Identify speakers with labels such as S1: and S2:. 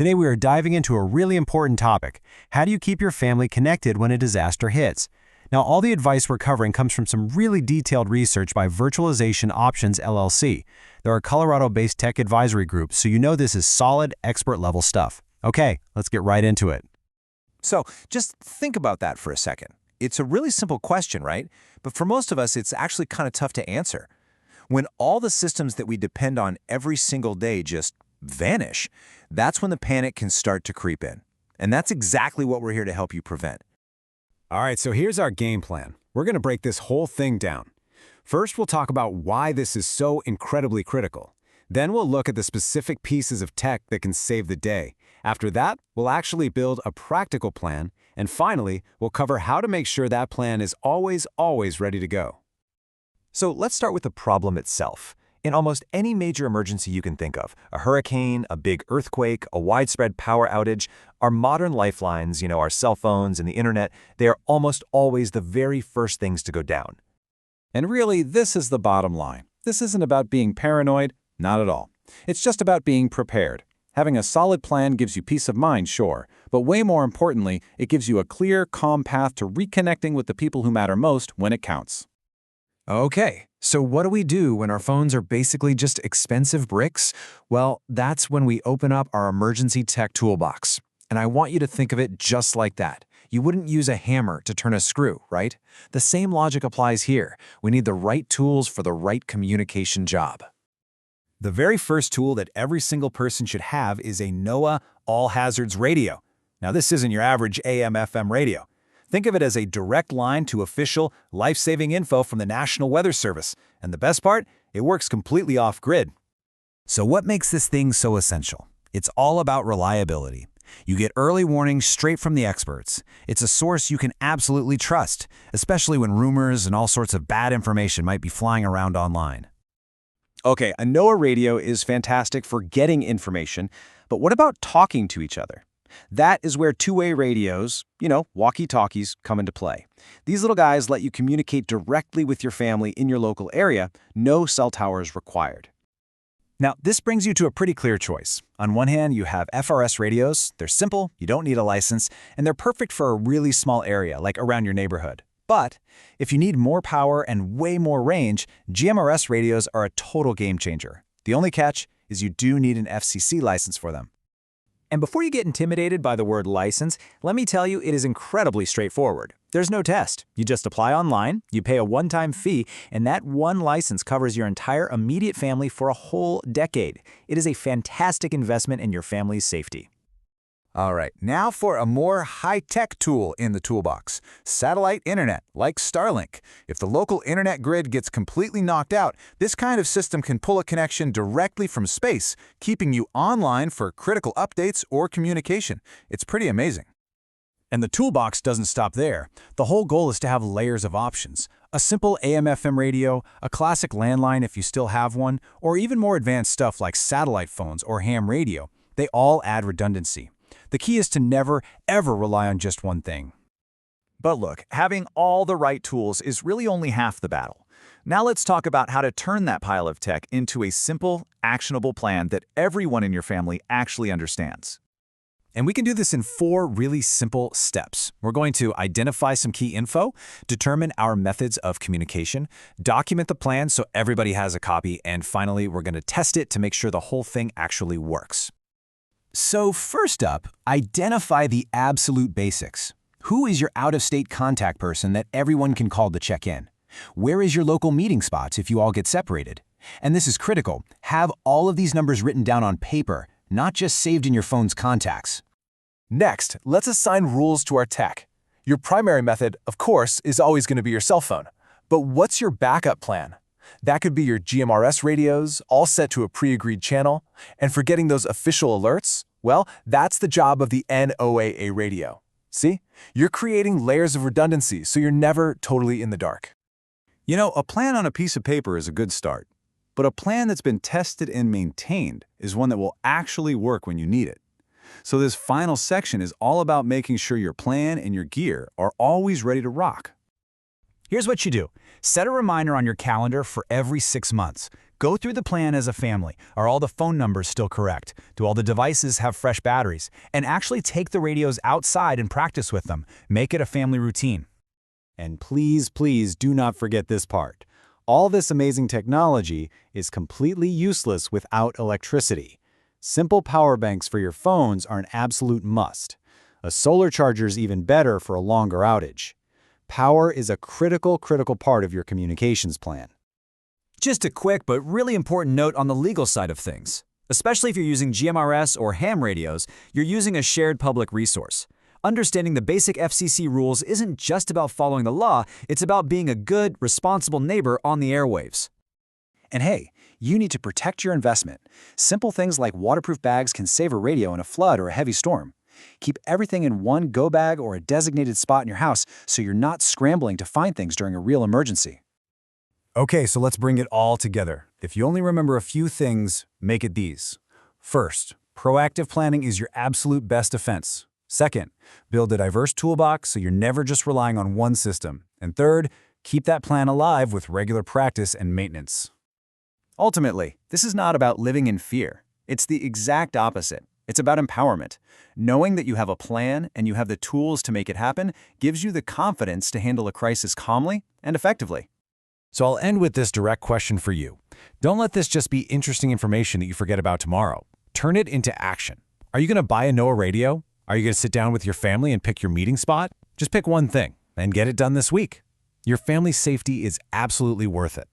S1: Today we are diving into a really important topic. How do you keep your family connected when a disaster hits? Now, all the advice we're covering comes from some really detailed research by Virtualization Options LLC. They're a Colorado-based tech advisory group, so you know this is solid, expert-level stuff. Okay, let's get right into it.
S2: So just think about that for a second. It's a really simple question, right? But for most of us, it's actually kind of tough to answer. When all the systems that we depend on every single day just vanish, that's when the panic can start to creep in. And that's exactly what we're here to help you prevent.
S3: All right, so here's our game plan. We're going to break this whole thing down. First, we'll talk about why this is so incredibly critical. Then we'll look at the specific pieces of tech that can save the day. After that, we'll actually build a practical plan. And finally, we'll cover how to make sure that plan is always ready to go.
S2: So let's start with the problem itself. In almost any major emergency you can think of, a hurricane, a big earthquake, a widespread power outage, our modern lifelines, our cell phones and the internet, they are almost always the very first things to go down.
S3: And really, this is the bottom line. This isn't about being paranoid, not at all. It's just about being prepared. Having a solid plan gives you peace of mind, sure, but way more importantly, it gives you a clear, calm path to reconnecting with the people who matter most when it counts.
S2: Okay, so what do we do when our phones are basically just expensive bricks? Well, that's when we open up our emergency tech toolbox. And I want you to think of it just like that. You wouldn't use a hammer to turn a screw, right? The same logic applies here. We need the right tools for the right communication job.
S4: The very first tool that every single person should have is a NOAA all-hazards radio. Now, this isn't your average AM/FM radio. Think of it as a direct line to official, life-saving info from the National Weather Service. And the best part? It works completely off-grid.
S1: So what makes this thing so essential? It's all about reliability. You get early warnings straight from the experts. It's a source you can absolutely trust, especially when rumors and all sorts of bad information might be flying around online.
S3: Okay, a NOAA radio is fantastic for getting information, but what about talking to each other? That is where two-way radios, walkie-talkies, come into play. These little guys let you communicate directly with your family in your local area, no cell towers required.
S4: Now, this brings you to a pretty clear choice. On one hand, you have FRS radios. They're simple, you don't need a license, and they're perfect for a really small area, like around your neighborhood. But if you need more power and way more range, GMRS radios are a total game changer. The only catch is you do need an FCC license for them. And before you get intimidated by the word license, let me tell you it is incredibly straightforward. There's no test. You just apply online, you pay a one-time fee, and that one license covers your entire immediate family for a whole decade. It is a fantastic investment in your family's safety.
S2: All right, now for a more high-tech tool in the toolbox, satellite internet, like Starlink. If the local internet grid gets completely knocked out, this kind of system can pull a connection directly from space, keeping you online for critical updates or communication. It's pretty amazing.
S4: And the toolbox doesn't stop there. The whole goal is to have layers of options. A simple AM/FM radio, a classic landline if you still have one, or even more advanced stuff like satellite phones or ham radio. They all add redundancy. The key is to never, ever rely on just one thing.
S2: But look, having all the right tools is really only half the battle. Now let's talk about how to turn that pile of tech into a simple, actionable plan that everyone in your family actually understands.
S4: And we can do this in 4 really simple steps. We're going to identify some key info, determine our methods of communication, document the plan so everybody has a copy, and finally, we're going to test it to make sure the whole thing actually works. So first up, identify the absolute basics. Who is your out-of-state contact person that everyone can call to check in? Where is your local meeting spots if you all get separated? And this is critical. Have all of these numbers written down on paper, not just saved in your phone's contacts.
S5: Next, let's assign rules to our tech. Your primary method, of course, is always going to be your cell phone. But what's your backup plan? That could be your GMRS radios, all set to a pre-agreed channel. And for getting those official alerts, well, that's the job of the NOAA radio. See? You're creating layers of redundancy so you're never totally in the dark.
S4: A plan on a piece of paper is a good start. But a plan that's been tested and maintained is one that will actually work when you need it. So this final section is all about making sure your plan and your gear are always ready to rock. Here's what you do. Set a reminder on your calendar for every 6 months. Go through the plan as a family. Are all the phone numbers still correct? Do all the devices have fresh batteries? And actually take the radios outside and practice with them. Make it a family routine.
S3: And please, please do not forget this part. All this amazing technology is completely useless without electricity. Simple power banks for your phones are an absolute must. A solar charger is even better for a longer outage. Power is a critical part of your communications plan.
S4: Just a quick but really important note on the legal side of things. Especially if you're using GMRS or ham radios, you're using a shared public resource. Understanding the basic FCC rules isn't just about following the law, it's about being a good, responsible neighbor on the airwaves.
S2: And hey, you need to protect your investment. Simple things like waterproof bags can save a radio in a flood or a heavy storm. Keep everything in one go bag or a designated spot in your house so you're not scrambling to find things during a real emergency.
S3: Okay, so let's bring it all together. If you only remember a few things, make it these. First, proactive planning is your absolute best defense. Second, build a diverse toolbox so you're never just relying on one system. And third, keep that plan alive with regular practice and maintenance.
S4: Ultimately, this is not about living in fear. It's the exact opposite. It's about empowerment. Knowing that you have a plan and you have the tools to make it happen gives you the confidence to handle a crisis calmly and effectively.
S3: So I'll end with this direct question for you. Don't let this just be interesting information that you forget about tomorrow. Turn it into action. Are you going to buy a NOAA radio? Are you going to sit down with your family and pick your meeting spot? Just pick one thing and get it done this week. Your family's safety is absolutely worth it.